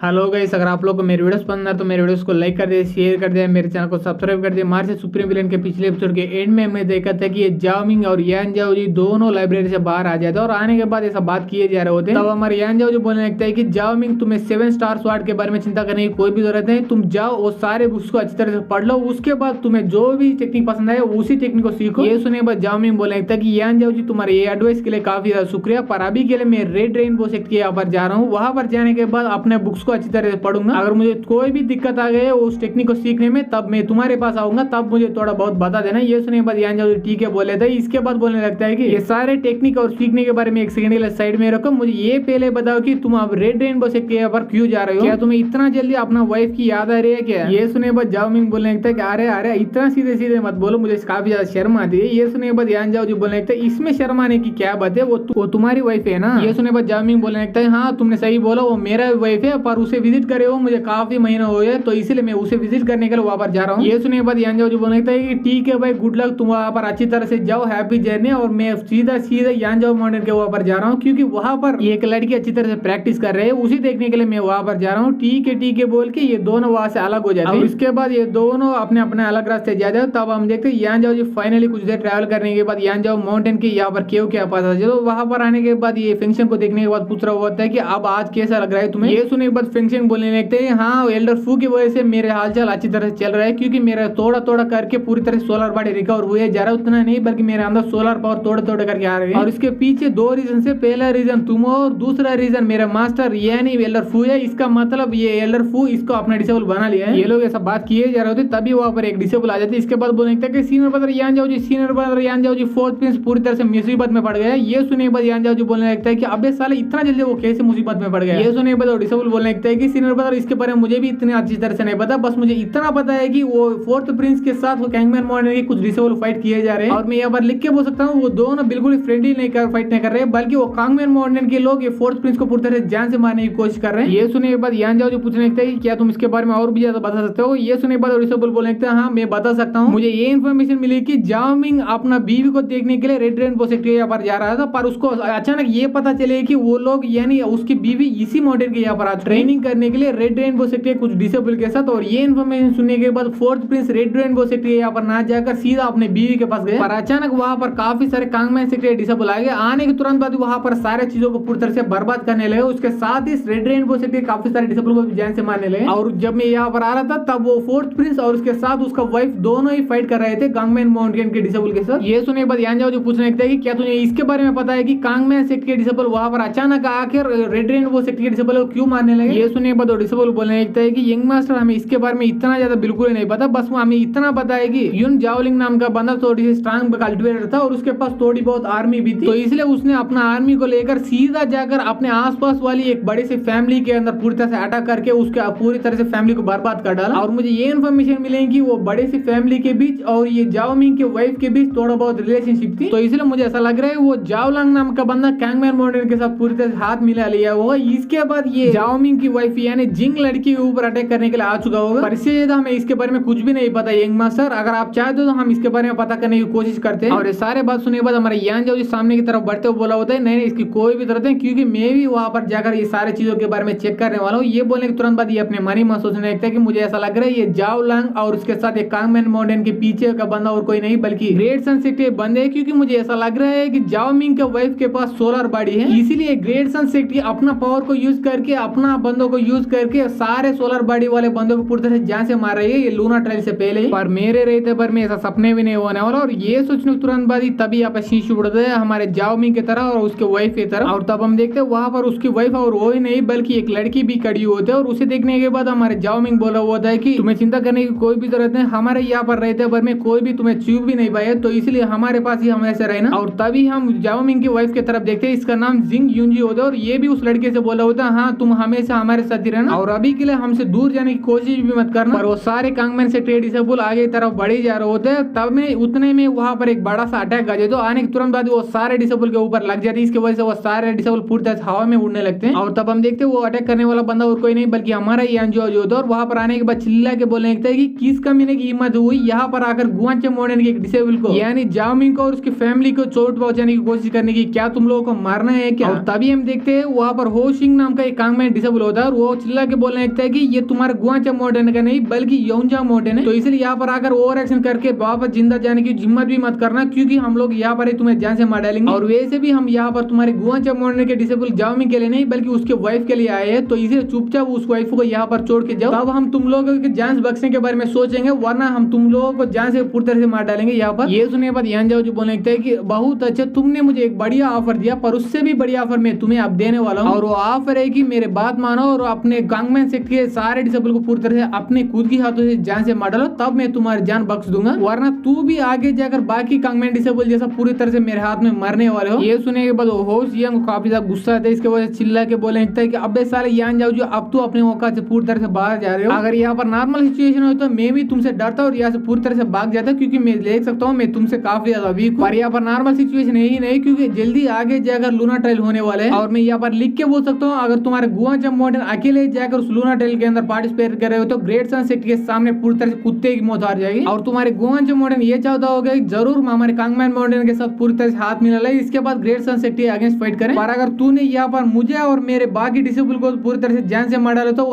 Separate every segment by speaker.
Speaker 1: Hello guys, अगर आप लोग को मेरे वीडियोस पसंद है तो मेरे वीडियोस को लाइक कर दिया, शेयर कर दिया, मेरे चैनल को सब्सक्राइब कर दिया। मार्स से सुप्रीम विलेन के पिछले एपिसोड के एंड में हमने देखा था कि ये जाओ मिंग और यान जाओ जी दोनों लाइब्रेरी से बाहर आ जाते हैं और आने के बाद ऐसा बात किए जा रहे होते हैं। तब हमारे यान जाओ जी बोलने लगता है कि जाओ मिंग, तुम्हें 7 स्टार स्वार्ड के बारे में चिंता करने की कोई भी जरूरत नहीं। तुम जाओ और सारे बुक्स को अच्छी तरह से पढ़ लो, उसके बाद तुम्हें जो भी टेक्निक पसंद आए उसी टेक्निक को सीखो। ये सुने बाद जाओ मिंग बोलने लगता है कि यान जाओ जी, तुम्हारे ये एडवाइस के लिए काफी ज्यादा शुक्रिया, पर अभी के लिए मैं रेड रेनबो सेक्टर के यहाँ पर जा रहा हूँ। वहां पर जाने के बाद अपने बुक्स को अच्छी तरह से पढ़ूंगा। अगर मुझे कोई भी दिक्कत आ गई उस टेक्निक को सीखने में, तब मैं तुम्हारे पास आऊंगा, तब मुझे थोड़ा बहुत बता देना। ये सुनने के बाद यान जाओ ठीक है बोले थे। इसके बाद बोलने लगता है कि ये सारे टेक्निक और सीखने के बारे में एक सेकंड के लिए साइड में रखो, मुझे ये पहले बताओ कि तुम अब रेड रेनबो सेक्टर के पर क्यों जा रहे हो? क्या तुम्हें इतना जल्दी अपना वाइफ की याद आ रही है क्या? ये सुनने के बाद जाओ मिंग बोलने लगता है कि अरे अरे इतना सीधे सीधे मत बोलो, मुझे काफी ज्यादा शर्म आती है। ये सुनने के बाद यान जाओ जी बोलने लगता है इसमें शर्म आने की क्या बात है, वो तुम्हारी वाइफ है ना। ये सुनने के बाद जाओ मिंग बोलने लगता है हाँ तुमने सही बोला, वो मेरा वाइफ है, पर उसे विजिट करे हो मुझे काफी महीना हो गया, तो इसलिए मैं उसे विजिट करने के लिए वहां पर जा रहा हूँ। ये सुनने के बाद यान जाओ जी बोलने लगता है कि ठीक है भाई, गुड लक, तुम वहां पर अच्छी तरह से जाओ, हैप्पी जर्नी। और मैं सीधा सीधा यान जाओ माउंटेन के वहां पर जा रहा हूँ, क्योंकि वहां पर एक लड़की अच्छी तरह से प्रैक्टिस कर रहे हैं, उसी देखने के लिए मैं वहां पर जा रहा हूँ। ठीक है बोल के ये दोनों वहां से अलग हो जाते हैं। इसके बाद ये दोनों अपने अपने अलग रास्ते जा जाते। तब हम देखते हैं यान जाओ जी फाइनली कुछ देर ट्रैवल करने के बाद यान जाओ माउंटेन के यहाँ पर केव के पास आ जाओ। वहां पर आने के बाद ये फंक्शन को देखने के बाद पूछ रहा होता है कि अब आज कैसा लग रहा है तुम्हें? ये सुनने के बाद फंक्शन बोलने लगते हैं हाँ एल्डर फू की वजह से मेरे हालचाल अच्छी तरह से चल रहा है, क्योंकि मेरा थोड़ा थोड़ा करके पूरी तरह सोलर बॉडी रिकवर हुए जा रहा है। उतना नहीं बल्कि मेरे अंदर सोलर पावर थोड़े थोड़े करके आ रहे हैं। और इसके पीछे दो रीजन से, पहला रीजन तुम हो और दूसरा रीजन मेरा मास्टर यानी एल्डर फू है। इसका मतलब ये एल्डर फू इसको अपना डिसेबल बना लिया है। ये लोग ऐसा बात किए जा रहे होते तभी वहां पर एक डिसेबल आ जाते। इसके बाद बोलने लगता है कि सीनियर ब्रदर यान जाओ जी, सीनियर ब्रदर यान जाओ जी फोर्थ प्रिंस पूरी तरह से मुसीबत में पड़ गया। ये सुनने के बाद यान जाओ जी बोलने लगता है कि अबे साले इतना जल्दी वो कैसे मुसीबत में पड़ गया? ये सुनने के बाद डिसेबल बोलने लगता है कि सीनियर ब्रदर इसके बारे में मुझे भी इतनी अच्छी तरह से नहीं पता, बस मुझे इतना पता है कि वो फोर्थ प्रिंस के साथ वो कैंगमैन मॉर्निंग के कुछ डिसेबल फाइट किए जा रहे हैं। और मैं यहाँ पर लिख के बोल सकता हूँ वो दोनों बिल्कुल फ्रेंडली फाइट नहीं कर रहे, बल्कि वो कैंगमैन मॉर्निंग के लोग ये फोर्थ प्रिंस को पूरी तरह से जान से मारने की कोशिश कर रहे हैं। ये सुनने के बाद यान जाओ जो पूछने लगता है कि क्या तुम इसके बारे में और भी ज्यादा बता सकते हो? ये सुनने के बाद डिसेबल बोलने लगता है हाँ मैं बता सकता हूँ। मुझे ये इन्फॉर्मेशन मिली कि जाओ मिंग अपना बीवी को देखने के लिए रेड रेनबो सेक्टर यहाँ पर जा रहा था, पर उसको अचानक ये पता चले कि वो लोग यानी उसकी बीवी इसी माउंटेन के यहाँ पर ट्रेनिंग करने के लिए रेड रेनबो सेक्टर कुछ डिसेबल के साथ। और ये इन्फॉर्मेशन सुनने के बाद fourth Prince red rainbow sector यहाँ पर ना जाकर सीधा अपने बीवी के पास गए, पर अचानक वहां पर काफी सारे कांगमैन सेक्टर डिसेबल आ गए। आने के तुरंत बाद वहां पर सारे चीजों को पूरी तरह से बर्बाद करने लगे। उसके साथ ही रेड रेनबो सेक्टर काफी सारे डिसेबल को जान से मारने लगे। और जब मैं यहाँ पर आ रहा था तब वो फोर्थ प्रिंस और उसके साथ उसका वाइफ दोनों ही फाइट कर रहे थे कांगमैन माउंटेन के डिसेबल के साथ। ये सुनने के बाद यान जाओ जो पूछने लगता है कि क्या तुझे इसके बारे में पता है कि कांगमैन सेक्टर के डिसेबल वहां पर अचानक आकर रेड रेनबो सेक्टर के डिसेबल को क्यों मारने लगे? ये सुनने के बाद डिसेबल बोलने लगता है कि यंग मास्टर हमें इसके बारे में इतना ज्यादा बिल्कुल नहीं पता, बस हमें इतना पता है कि युन जाओलिंग नाम का बंदा थोड़ी सी स्ट्रांग कल्टिवेटर था और उसके पास थोड़ी बहुत आर्मी भी थी, तो इसलिए उसने अपना आर्मी को लेकर सीधा जाकर अपने आसपास वाली एक बड़ी सी फैमिली के अंदर पूरी तरह से अटैक करके उसके पूरी तरह से फैमिली को बर्बाद कर डाला। और मुझे ये इन्फॉर्मेशन मिली कि वो बड़ी सी फैमिली के बीच और ये जाओ मिंग के वाइफ के बीच थोड़ा बहुत रिलेशनशिप थी, तो इसलिए मुझे ऐसा लग रहा है वो जाओलंग नाम का बंदा कैंगमैन माउंटेन के साथ पूरी तरह से हाथ मिला लिया होगा। इसके बाद ये जाओ मिंग की वाइफ यानी जिंग लड़की के ऊपर अटैक करने के लिए आ चुका होगा, पर इससे ज्यादा हमें इसके बारे में कुछ भी नहीं पता। यंग मास्टर अगर आप चाहते हो तो हम इसके बारे में पता करने की कोशिश करते हैं। और ये सारे बात सुनने के बाद हमारे यान जाओ सामने की तरफ बढ़ते हुए बोला होता है नहीं इसकी कोई भी जरूरत नहीं, क्योंकि मैं भी वहां पर जाकर ये सारे चीजों के बारे में चेक करने वाला हूँ। ये बोलने के तुरंत बाद ये अपने मन ही मन सोचने लगता है कि मुझे ऐसा लग रहा है ये जाओ लंग और उसके साथ एक कांगमैन माउंटेन के पीछे का बंदा और कोई नहीं बल्कि ग्रेट सन सेक्टर बंदे है, क्योंकि मुझे ऐसा लग रहा है कि जाओ मिंग के वाइफ के पास सोलर बॉडी है, इसीलिए ग्रेट सन सेक्टर अपना पावर को यूज करके अपना बंदों को यूज करके सारे सोलर बॉडी वाले बंदों को पूरी तरह से जान से मार रही है ये लूना ट्रायल से पहले ही। पर मेरे रहते पर मैं ऐसा सपने भी नहीं होने वाला। और ये सोचने के तुरंत बाद ही तभी यहाँ पे शीश उड़ता है हमारे जाओ मिंग की तरह और उसके वाइफ की तरह। और तब हम देखते हैं वहां पर उसकी वाइफ और वो ही नहीं बल्कि एक लड़की भी खड़ी होती है। और उसे देखने के बाद हमारे जाओ मिंग बोला होता है कि तुम्हें चिंता करने की कोई भी जरूरत नहीं, हमारे यहाँ पर रहते पर में कोई भी तुम्हें छू भी नहीं पाया, तो इसलिए हमारे पास ही हमेशा रहना। और तभी हम जाओ मिंग की वाइफ की तरफ देखते हैं, इसका नाम जिंग यूंजी होता है और ये भी उस लड़के से बोला होता है हाँ तुम हमेशा हमारे साथ ही रहना और अभी के लिए हमसे दूर जाने की कोशिश भी मत करना। पर वो सारे कांगमैन से ट्रेड डिसेबल आगे की तरफ बढ़े जा रहे होते हैं। तब में उतने में वहां पर एक बड़ा सा अटैक आ जाए, तो आने के तुरंत बाद वो सारे डिसेबल के ऊपर लग जाती है। इसकी वजह से वो सारे डिसेबल पूरी तरह हवा में उड़ने लगते हैं। और तब हम देखते हैं वो अटैक करने वाला बंदा और कोई नहीं बल्कि हमारा यान जाओ होता है। और वहां पर आने के बाद चिल्ला के बोलने लगता है कि किस कमीने की हिम्मत हुई यहाँ पर आकर गुआंचे मॉडर्न के एक डिसेबल को यानी जाओ मिंग को और उसकी फैमिली को चोट पहुंचाने की कोशिश करने की, क्या तुम लोगों को मारना है क्या? और तभी हम देखते हैं वहां पर हो सिंह नाम का एक कांगमैन डिसेबल होता है और वो चिल्ला के बोलने लगता है कि ये तुम्हारे गुआचा माउंटेन का नहीं बल्कि योंजा माउंटेन है, तो इसलिए यहाँ पर आकर ओवर एक्शन करके वापस जिंदा जाने की हिम्मत भी मत करना, क्योंकि हम लोग यहाँ पर तुम्हें जान से मार डालेंगे। और वैसे भी हम यहाँ पर तुम्हारे गुआचा माउंटेन के डिसेबल जाओमिंग के लिए नहीं बल्कि उसके वाइफ के लिए आए हैं, तो इसे चुपचाप उस वाइफ को यहाँ पर छोड़ के जाओ, तब हम तुम लोगों के जान बख्शने के बारे में सोचेंगे, वरना हम तुम लोगों को जान से पूरी तरह से मार डालेंगे। यहाँ पर ये सुनने के बाद यान जाओ जो बोलने लगता है कि बहुत अच्छा, तुमने मुझे एक बढ़िया ऑफर दिया, पर उससे भी बढ़िया ऑफर मैं तुम्हें अब देने वाला हूँ, और वो ऑफर है कि मेरे बात मानो और अपने गांगमैन सेक्ट के सारे डिसेबल को पूरी तरह से अपने खुद की हाथों से जान से मार डालो, तब मैं तुम्हारी जान बख्श दूंगा, वरना तू भी आगे जाकर बाकी गांगमैन डिसेबल जैसा पूरी तरह से मेरे हाथ में मरने वाले हो। ये सुनने के बाद होश यंग को काफी ज्यादा गुस्सा आता है, इसके वजह से चिल्ला के बोलने लगता है कि अबे साले यान जाओ जो अब तू अपने औकात से पूरी तरह से बाहर जा रहे हो, अगर यहाँ पर नॉर्मल सिचुएशन हो तो मैं भी तुमसे डरता और यहाँ से पूरी तरह से भाग जाता, क्योंकि मैं देख सकता हूँ मैं तुमसे काफी ज्यादा वीक हूँ, पर यहाँ पर नॉर्मल सिचुएशन यही नहीं, क्योंकि जल्दी आगे जाकर लूना ट्रायल होने वाले हैं, और मैं यहाँ पर लिख के बोल सकता हूँ अगर तुम्हारे गुआचा माउंटेन अकेले जाकर उस लूना ट्रायल के अंदर पार्टिसिपेट कर रहे हो तो ग्रेट सन सेक्ट के सामने पूरी तरह से कुत्ते की मौत हार जाएगी, और तुम्हारे गुआचा माउंटेन ये चाहता होगा कि जरूर हमारे कांगमैन माउंटेन के साथ पूरी तरह से हाथ मिला ले, इसके बाद ग्रेट सन सेक्ट के अगेंस्ट फाइट करें, पर अगर तूने यहाँ पर मुझे और मेरे बाकी डिसेबल को पूरी तरह से जान से मार डाला तो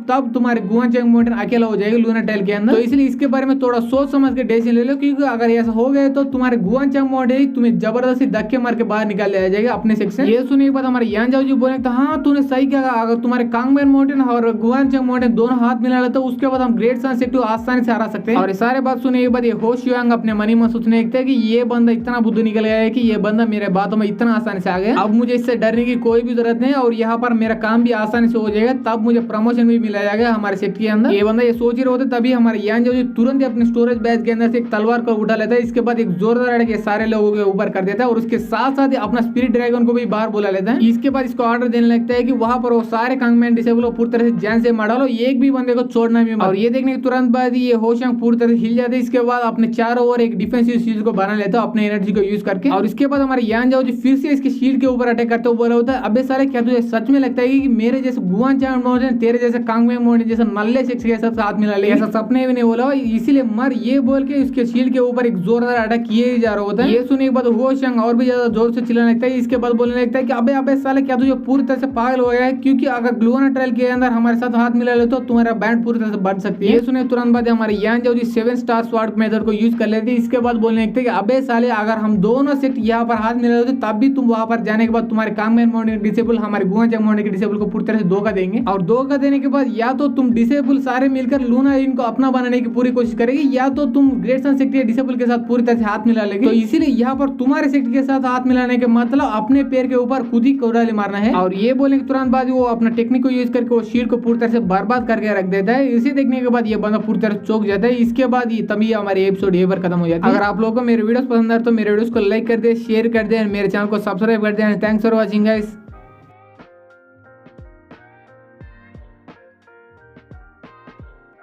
Speaker 1: तब तुम्हारे गुआचा माउंटेन अकेला हो जाएगा लूना ट्रायल के अंदर, तो इसलिए इसके बारे में थोड़ा सोच समझ के डिसीजन ले लो, क्योंकि अगर ऐसा हो गया तो तुम्हारे गुआचा माउंटेन तुम्हें जबरदस्ती धक्के मार के बाहर निकाल दिया जाएगा अपने सेक्शन। ये सुनने के बाद हमारे यान जाओ जी बोले तो हाँ तूने सही कहा, अगर तुम्हारे कांगमैन माउंटेन और गुआचा माउंटेन दोनों हाथ मिला लेते तो उसके बाद हम ग्रेट सन सेक्ट को आसानी से हरा सकते हैं। और सारे बात सुनने के बाद ये होश यांग अपने मनी में सोचने लगता है कि ये बंदा इतना बुद्धू निकल गया है कि ये बंदा मेरे बातों में इतना आसानी से आ गया, अब मुझे इससे डरने की कोई भी जरूरत नहीं, और यहाँ पर मेरा काम भी आसानी से हो जाएगा, तब मुझे प्रमोशन भी मिला जाएगा हमारे सेक्ट के अंदर। ये बंदा ये सोच ही रहे होते तभी हमारे यान जो तुरंत अपने स्टोरेज बैग के अंदर से एक तलवार को उठा लेता है, इसके बाद एक जोरदार के सारे लोगों के ऊपर कर देता है, और उसके साथ साथ अपना स्पिरिट ड्रैगन को भी बाहर बुला लेता है। इसके बाद इसको ऑर्डर देने लगता है कि वहां पर वो सारे कांगमैन डिसेबल को पूरी तरह से जान से मार डालो, एक भी बंदे को छोड़ना भी मत। और ये देखने के तुरंत बाद ये होशंग पूरी तरह से हिल जाते हैं, इसके बाद अपने चारों ओर एक डिफेंसिव शील्ड को बना लेता है अपने एनर्जी को यूज करके, और इसके बाद हमारे यान जाओ फिर से इसके शील्ड के ऊपर अटैक करते हुए बोला होता है अबे सारे क्या तुझे सच में लगता है कि मेरे जैसे गुआचा माउंटेन तेरे जैसे कांगमैन माउंटेन जैसे नल्ले सेक्ट के साथ मिला ले, ऐसा सपने भी नहीं बोला, इसीलिए मर, ये बोल के इसके शील्ड के ऊपर एक जोरदार अटैक किए जा रहा होता है। ये सुनने के बाद होशंग और भी ज्यादा जोर से चिल्लाने लगता है, इसके बाद बोलने लगता है कि अबे अबे साले क्या तुझे पूरी तरह से पागल हो गया है, क्योंकि अगर ग्लूना ट्रायल के अंदर हमारे साथ हाथ मिला ले तो तुम्हारा बैंड पूरी तरह से बढ़ सकती है। ये सुने तुरंत बाद हमारे यान जो 7 स्टार स्वॉर्ड मेथड को यूज कर लेते हैं, इसके बाद बोलने लगते हैं कि अबे साले अगर हम दोनों सेक्ट यहाँ पर हाथ मिला लेते तब भी तुम वहां पर जाने के बाद तुम्हारे कांगमैन माउंटेन डिसेबल हमारे गुआचा माउंटेन के डिसेबल को पूरी तरह से धोखा देंगे, और धोखा देने के बाद या तो तुम डिसेबल सारे मिलकर लूना इनको अपना बनाने की पूरी कोशिश करेगी, या तो तुम ग्रेट सन सेक्ट के डिसेबल के साथ पूरी तरह से हाथ मिला लेगी, तो इसीलिए यहाँ पर तुम्हारे सेक्ट के साथ हाथ मिलाने के मतलब अपने पैर के ऊपर खुद ही कोराली मारना है। और ये बोलने के तुरंत बाद वो अपना टेक्निक को यूज करके वो शील्ड को पूरी तरह से बर्बाद करके रख देता है। इसे देखने के बाद ये बंदा पूरी तरह चौंक जाता है। इसके बाद ये तभी हमारी एपिसोड यहीं पर खत्म हो जाती है। अगर आप लोगों को मेरे वीडियोस पसंद आए तो मेरे वीडियोस को लाइक कर दे, शेयर कर दे, मेरे चैनल को सब्सक्राइब कर दे। Thanks for watching guys.